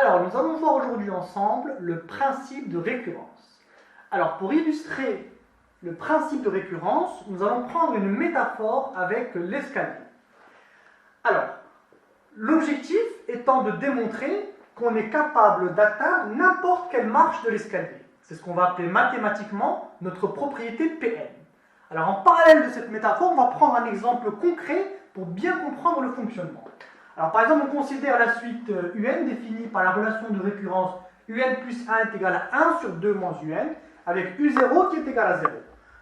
Alors, nous allons voir aujourd'hui ensemble le principe de récurrence. Alors, pour illustrer le principe de récurrence, nous allons prendre une métaphore avec l'escalier. Alors, l'objectif étant de démontrer qu'on est capable d'atteindre n'importe quelle marche de l'escalier. C'est ce qu'on va appeler mathématiquement notre propriété Pn. Alors, en parallèle de cette métaphore, on va prendre un exemple concret pour bien comprendre le fonctionnement. Alors, par exemple, on considère la suite un définie par la relation de récurrence un plus 1 est égal à 1 sur 2 moins un, avec u0 qui est égal à 0.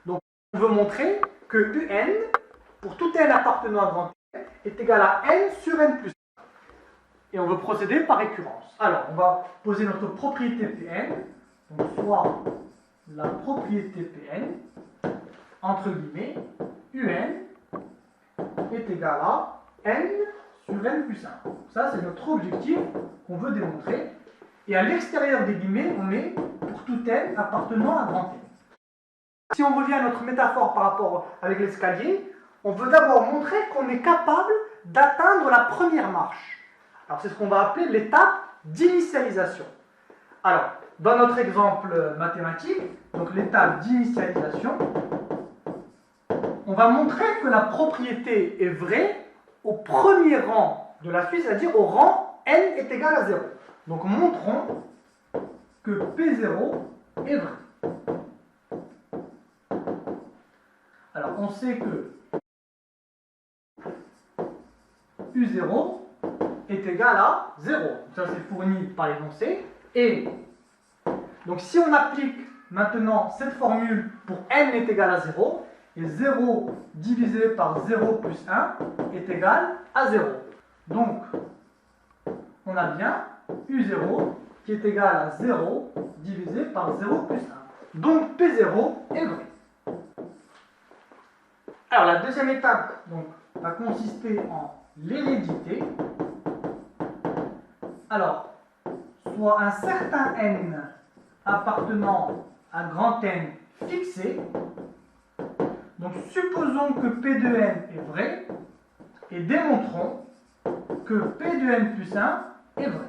Donc, on veut montrer que un, pour tout n appartenant à grand N, est égal à n sur n plus 1. Et on veut procéder par récurrence. Alors, on va poser notre propriété Pn, donc soit la propriété Pn, entre guillemets, un est égal à n sur n plus 1. Ça, c'est notre objectif qu'on veut démontrer. Et à l'extérieur des guillemets, on met pour tout n appartenant à grand N. Si on revient à notre métaphore par rapport avec l'escalier, on veut d'abord montrer qu'on est capable d'atteindre la première marche. Alors, c'est ce qu'on va appeler l'étape d'initialisation. Alors, dans notre exemple mathématique, donc l'étape d'initialisation, on va montrer que la propriété est vraie au premier rang de la suite, c'est-à-dire au rang n est égal à 0. Donc montrons que P0 est vrai. Alors on sait que U0 est égal à 0. Ça c'est fourni par l'énoncé. Et donc si on applique maintenant cette formule pour n est égal à 0, et 0 divisé par 0 plus 1 est égal à 0. Donc, on a bien U0 qui est égal à 0 divisé par 0 plus 1. Donc, P0 est vrai. Alors, la deuxième étape donc, va consister en l'hérédité. Alors, soit un certain n appartenant à grand N fixé. Donc, supposons que P de n est vrai et démontrons que P de n plus 1 est vrai.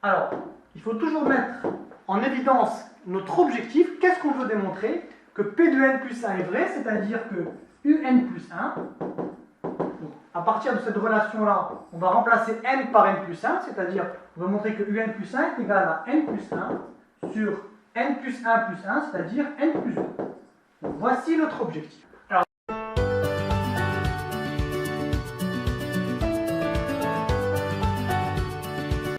Alors, il faut toujours mettre en évidence notre objectif. Qu'est-ce qu'on veut démontrer? Que P de n plus 1 est vrai, c'est-à-dire que un plus 1, donc à partir de cette relation-là, on va remplacer n par n plus 1, c'est-à-dire on va montrer que un plus 1 est égal à n plus 1 sur n plus 1 plus 1, c'est-à-dire n plus 2. Donc, voici notre objectif.